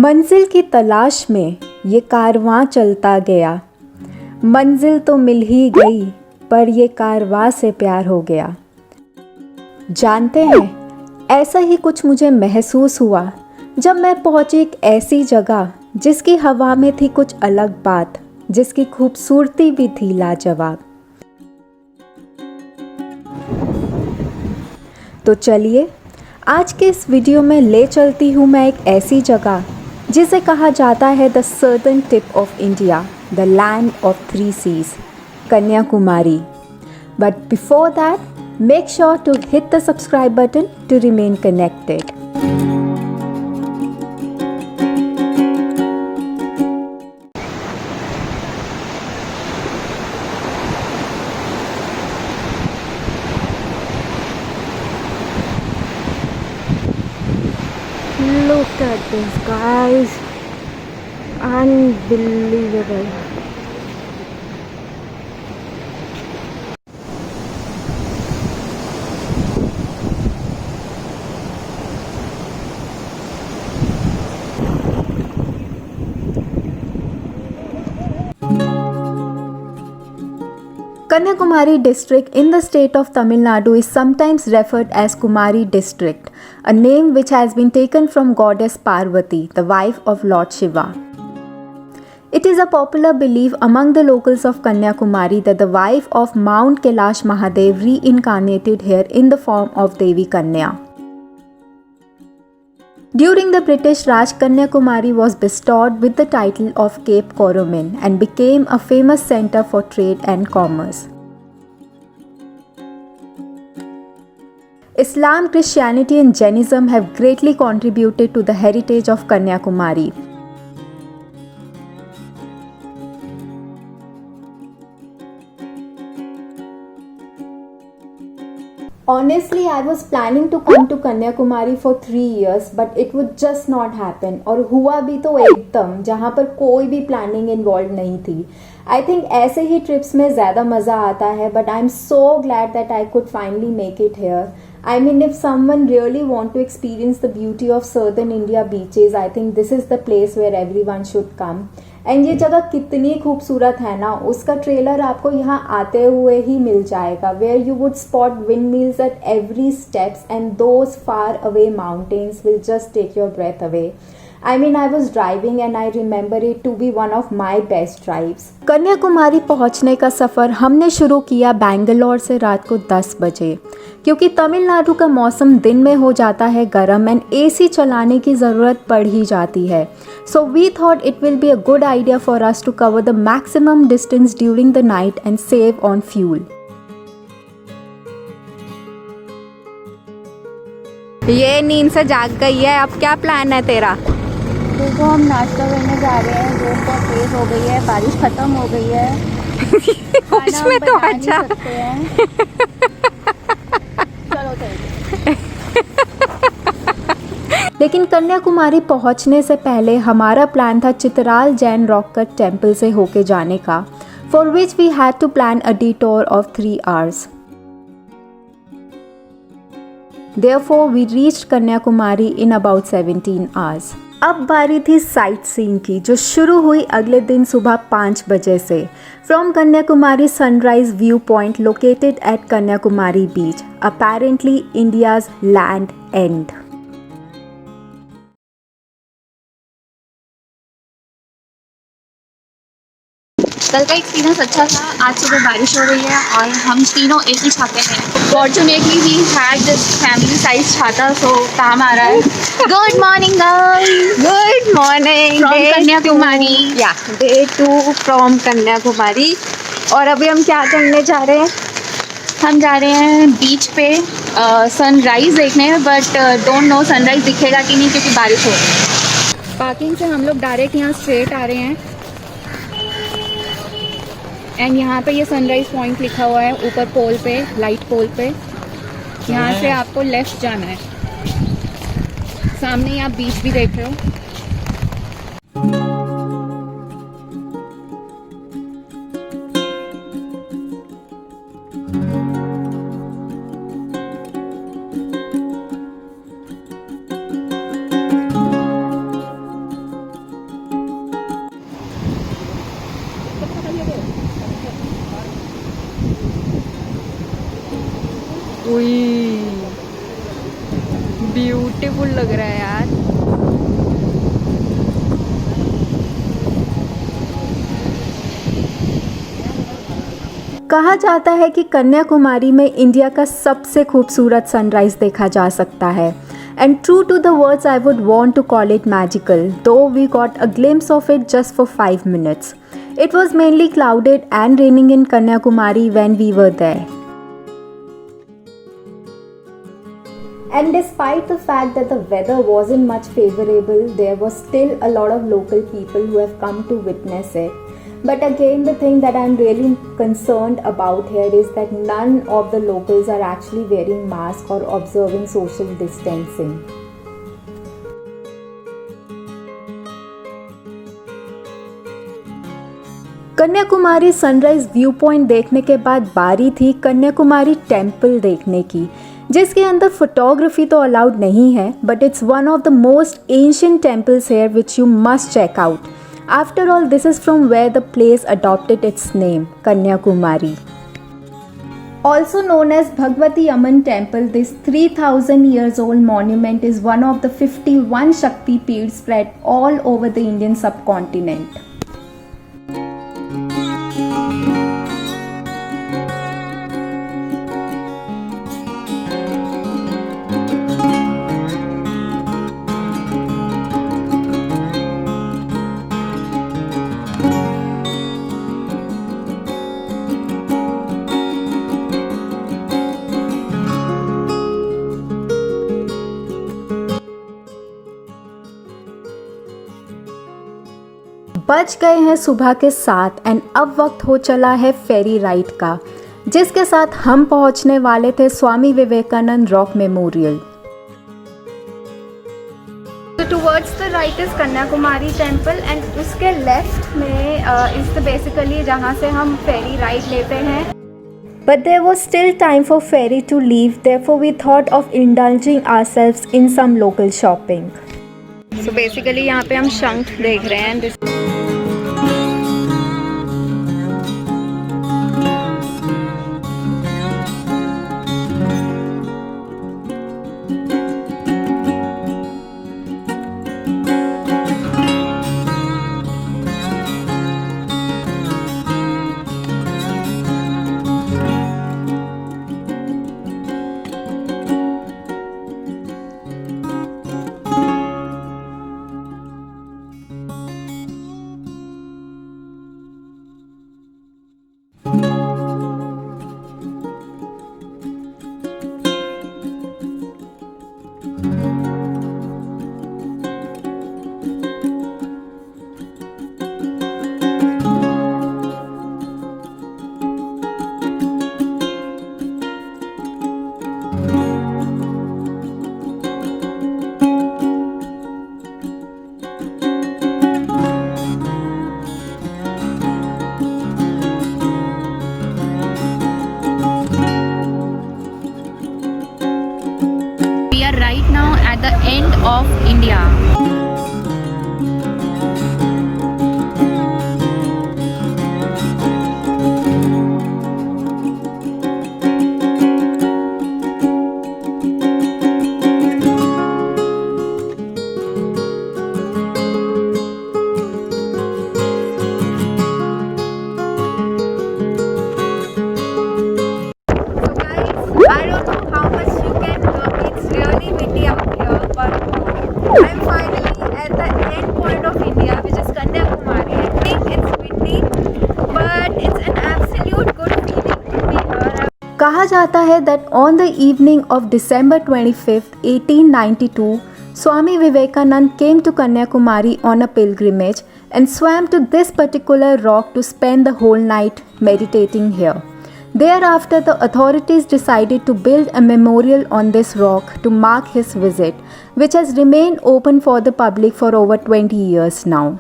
मंजिल की तलाश में ये कारवां चलता गया। मंजिल तो मिल ही गई पर ये कारवां से प्यार हो गया। जानते हैं, ऐसा ही कुछ मुझे महसूस हुआ जब मैं पहुंची एक ऐसी जगह जिसकी हवा में थी कुछ अलग बात, जिसकी खूबसूरती भी थी लाजवाब। तो चलिए आज के इस वीडियो में ले चलती हूँ मैं एक ऐसी जगह जिसे कहा जाता है the southern tip of India, the land of 3 seas, Kanyakumari. But before that, make sure to hit the subscribe button to remain connected. Look at this, guys. Unbelievable. Kanyakumari district in the state of Tamil Nadu is sometimes referred as Kumari district, a name which has been taken from goddess Parvati, the wife of Lord Shiva. It is a popular belief among the locals of Kanyakumari that the wife of Mount Kailash Mahadev reincarnated here in the form of Devi Kanya. During the British Raj, Kanyakumari was bestowed with the title of Cape Coromin and became a famous center for trade and commerce. Islam, Christianity and Jainism have greatly contributed to the heritage of Kanyakumari. Honestly, I was planning to come to Kanyakumari for 3 years, but it would just not happen. और हुआ भी तो एकदम, जहाँ पर कोई भी planning involved नहीं थी. I think ऐसे ही trips में ज़्यादा मज़ा आता है, but I'm so glad that I could finally make it here. I mean, if someone really want to experience the beauty of southern India beaches, I think this is the place where everyone should come. And ये जगह कितनी खूबसूरत है ना, उसका trailer आपको यहाँ आते हुए ही मिल जाएगा, where you would spot wind mills at every steps and those far away mountains will just take your breath away. I mean, I was driving and I remember it to be one of my best drives. Kanyakumari पहुंचने का सफ़र हमने शुरू किया बेंगलोर से रात को 10 बजे, क्योंकि तमिलनाडु का मौसम दिन में हो जाता है गर्म एंड AC चलाने की ज़रूरत पड़ ही जाती है. So we thought it will be a good idea for us to cover the maximum distance during the night and save on fuel. ये नींद से जाग गई है, अब क्या प्लान है तेरा? देखो, हम नाश्ता करने जा रहे हैं. धूप बहुत तेज हो गई है, बारिश खत्म हो गई है. उसमें तो अच्छा. चलो चलो. लेकिन कन्याकुमारी पहुंचने से पहले हमारा प्लान था Chitral Jain rock cut temple से होके जाने का, for which we had to plan a detour of 3 hours. Therefore, we reached Kanyakumari in about 17 hours. अब बारी थी साइट सीइंग की, जो शुरू हुई अगले दिन सुबह 5 बजे से from Kanyakumari sunrise view point located at Kanyakumari beach, apparently India's land end. कल का एक्सपीरियंस अच्छा था. आज सुबह बारिश हो रही है और हम तीनों एक ही छाते हैं. Fortunately we had this family size छाता, सो काम आ रहा है. Good morning guys. Good morning from Kanyakumari. Yeah day 2 from Kanyakumari. और अभी हम क्या करने जा रहे हैं? हम जा रहे हैं बीच पे सनराइज देखने, बट डोंट नो सनराइज दिखेगा कि नहीं क्योंकि बारिश हो रही है. पार्किंग से हम लोग डायरेक्ट यहाँ स्ट्रेट आ रहे हैं एंड यहाँ पे ये सनराइज पॉइंट लिखा हुआ है ऊपर पोल पे, लाइट पोल पे. यहाँ से आपको लेफ्ट जाना है. सामने ही आप बीच भी देख रहे हो. ब्यूटीफुल लग रहा है यार। कहा जाता है कि कन्याकुमारी में इंडिया का सबसे खूबसूरत सनराइज देखा जा सकता है। And true to the words I would want to call it magical, though we got a glimpse of it just for 5 minutes. It was mainly clouded and raining in Kanyakumari when we were there. And despite the fact that the weather wasn't much favorable, there was still a lot of local people who have come to witness it. But again, the thing that I'm really concerned about here is that none of the locals are actually wearing masks or observing social distancing. Kanyakumari sunrise view point देखने के बाद बारी थी Kanyakumari temple देखने की, जिसके अंदर photography तो अलाउड नहीं है, but it's one of the most ancient temples here which you must check out. After all, this is from where the place adopted its name, Kanyakumari. Also known as Bhagwati Amman Temple, this 3000 years old monument is one of the 51 Shakti Peeths spread all over the Indian subcontinent. बज गए हैं सुबह के 7 and अब वक्त हो चला है फेरी राइड का, जिसके साथ हम पहुंचने वाले थे स्वामी विवेकानंद रॉक मेमोरियल. तो towards the right is Kanyakumari temple and उसके लेफ्ट में इज द बेसिकली जहाँ से हम फेरी राइड लेते हैं. But there was still time for ferry to leave, therefore we thought of indulging ourselves in some local shopping. So basically यहाँ पे हम शंख देख रहे हैं. Right now at the end of India. I'm finally at the end point of India, which is Kanyakumari. I think it's windy, but it's an absolute good feeling to be here. कहा जाता है that on the evening of December 25th, 1892, Swami Vivekanand came to Kanyakumari on a pilgrimage and swam to this particular rock to spend the whole night meditating here. Thereafter, the authorities decided to build a memorial on this rock to mark his visit, which has remained open for the public for over 20 years now.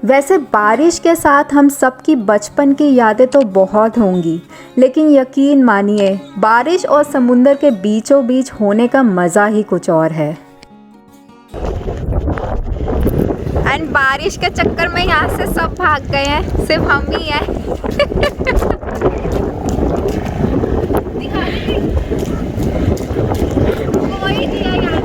वैसे बारिश के साथ हम सबकी बचपन की यादें तो बहुत होंगी, लेकिन यकीन मानिए बारिश और समुंदर के बीचों बीच होने का मज़ा ही कुछ और है. एंड बारिश के चक्कर में यहाँ से सब भाग गए हैं, सिर्फ हम ही हैं. कोई नहीं है यहाँ.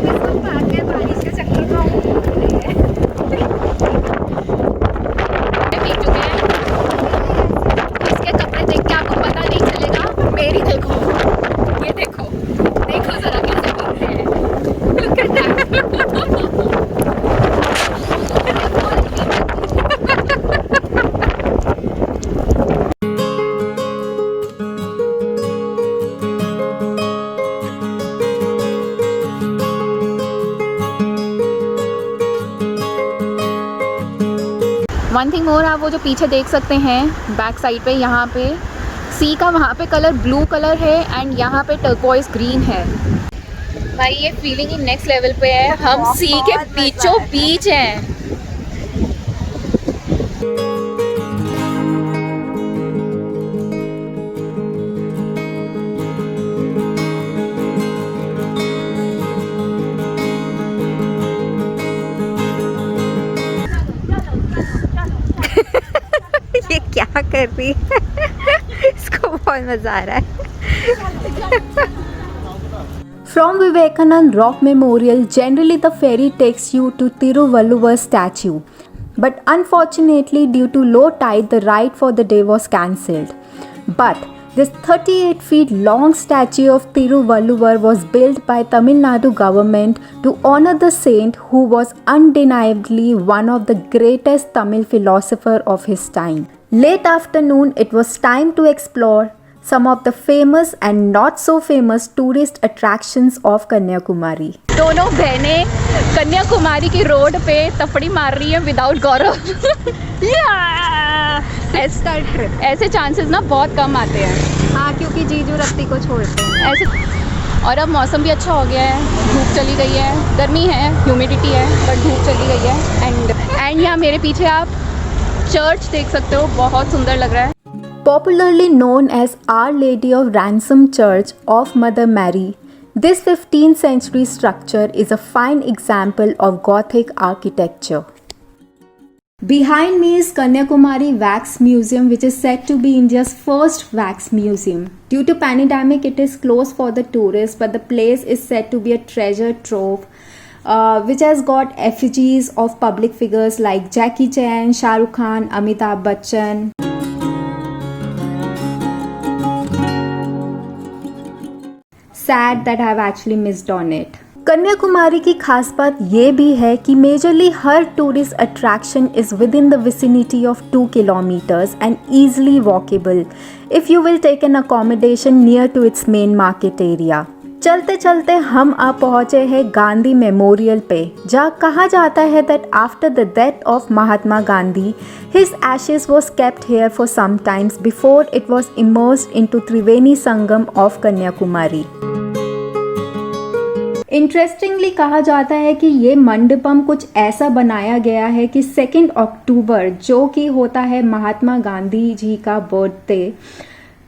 वन थिंग मोर, आप वो जो पीछे देख सकते हैं बैक साइड पे, यहाँ पे सी का वहाँ पे कलर ब्लू कलर है एंड यहाँ पे टर्कोइज ग्रीन है। भाई ये फीलिंग ही नेक्स्ट लेवल पे है, हम सी के बीचों बीच हैं। ये क्या कर रही है? इसको बहुत मजा आ रहा है। From Vivekanand Rock Memorial, generally the ferry takes you to Tiruvalluvar statue. But unfortunately, due to low tide, the ride for the day was cancelled. But this 38 feet long statue of Tiruvalluvar was built by Tamil Nadu government to honor the saint who was undeniably one of the greatest Tamil philosopher of his time. Late afternoon, it was time to explore some of the famous and not so famous tourist attractions of Kanyakumari. दोनों बहनें कन्याकुमारी की road पे तफड़ी मार रही हैं without गौरव। ऐसे chances ना बहुत कम आते हैं। हाँ, क्योंकि जीजू रत्ती को छोड़ते हैं ऐसे। और अब मौसम भी अच्छा हो गया है, धूप चली गई है, गर्मी है, ह्यूमिडिटी है, बट धूप चली गई है। एंड यहाँ मेरे पीछे आप चर्च देख सकते हो, बहुत सुंदर लग रहा है। Popularly known as Our Lady of Ransom Church of Mother Mary, this 15th century structure is a fine example of Gothic architecture. Behind me is Kanyakumari Wax Museum, which is said to be India's first wax museum. Due to pandemic, it is closed for the tourists, but the place is said to be a treasure trove, which has got effigies of public figures like Jackie Chan, Shah Rukh Khan, Amitabh Bachchan. Sad that I have actually missed on it. Kanyakumari की खास बात ये भी है कि majorly हर tourist attraction is within the vicinity of 2 kilometers and easily walkable if you will take an accommodation near to its main market area. चलते चलते हम आ पहुँचे हैं गांधी मेमोरियल पे, जहाँ कहा जाता है that after the death of Mahatma Gandhi his ashes was kept here for some times before it was immersed into Triveni Sangam of Kanyakumari. Interestingly कहा जाता है कि ये मंडपम कुछ ऐसा बनाया गया है कि 2 अक्टूबर, जो कि होता है महात्मा गांधी जी का बर्थडे,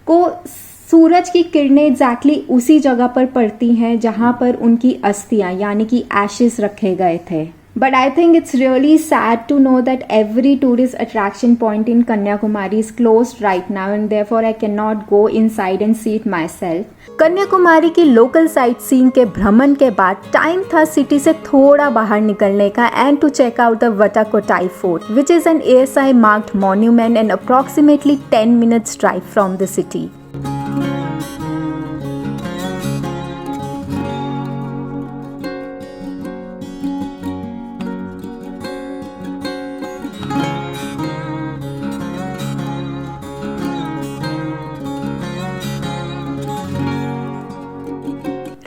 को सूरज की किरणें एग्जैक्टली उसी जगह पर पड़ती हैं जहां पर उनकी अस्थियां यानी कि एशेस रखे गए थे। But I think it's really sad to know that every tourist attraction point in Kanyakumari is closed right now and therefore I cannot go inside and see it myself. Kanyakumari की लोकल साइट सीइंग के भ्रमण के बाद time था city से थोड़ा बाहर निकलने का and to check out the Vattakottai fort which is an ASI marked monument and approximately 10 minutes drive from the city.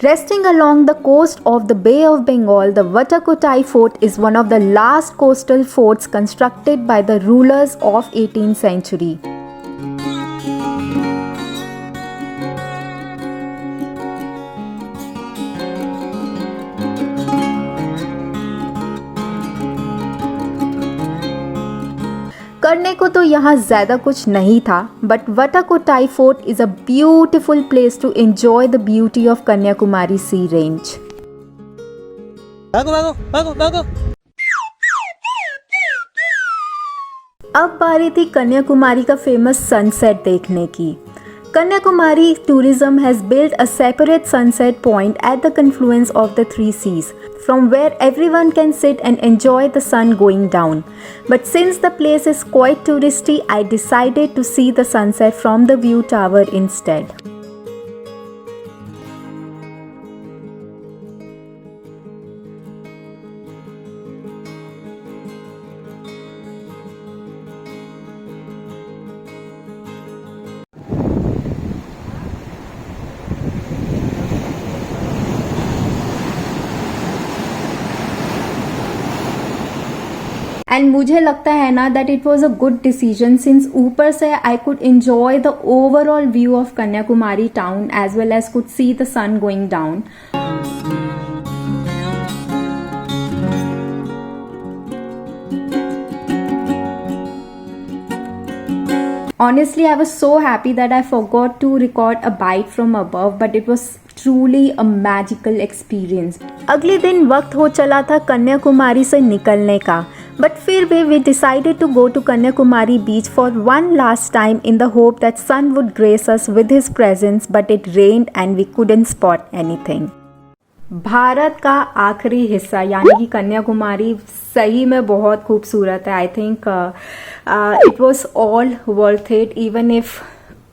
Resting along the coast of the Bay of Bengal, the Vatakotai Fort is one of the last coastal forts constructed by the rulers of 18th century. करने को तो यहाँ ज़्यादा कुछ नहीं था, but Vattakottai fort is a beautiful place to enjoy the beauty of Kanyakumari sea range. अब बारी थी कन्याकुमारी का फेमस सनसेट देखने की। Kanyakumari tourism has built a separate sunset point at the confluence of the 3 seas, from where everyone can sit and enjoy the sun going down. But since the place is quite touristy, I decided to see the sunset from the view tower instead. And मुझे लगता है ना that it was a good decision since ऊपर से I could enjoy the overall view of Kanyakumari town as well as could see the sun going down. Honestly, I was so happy that I forgot to record a bite from above, but it was truly a magical experience. अगले दिन वक्त हो चला था कन्याकुमारी से निकलने का, but फिर भी we decided to go to Kanyakumari beach for one last time in the hope that sun would grace us with his presence, but it rained and we couldn't spot anything. Bharat का आखिरी हिस्सा यानी कि कन्याकुमारी सही में बहुत खूबसूरत है. I think it was all worth it even if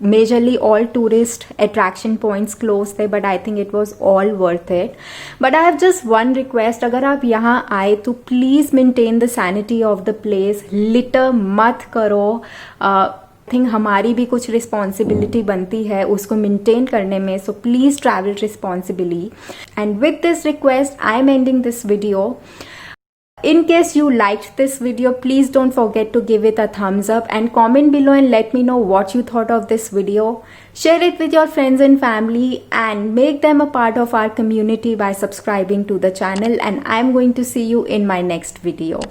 majorly all tourist attraction points close थे, but I think it was all worth it. But I have just one request, अगर आप यहाँ आए तो please maintain the sanity of the place. Litter मत करो. Think हमारी भी कुछ रिस्पॉन्सिबिलिटी बनती है उसको मेंटेन करने में. So please travel responsibly. And with this request I am ending this video. In case you liked this video, please don't forget to give it a thumbs up and comment below and let me know what you thought of this video. Share it with your friends and family and make them a part of our community by subscribing to the channel, and I'm going to see you in my next video.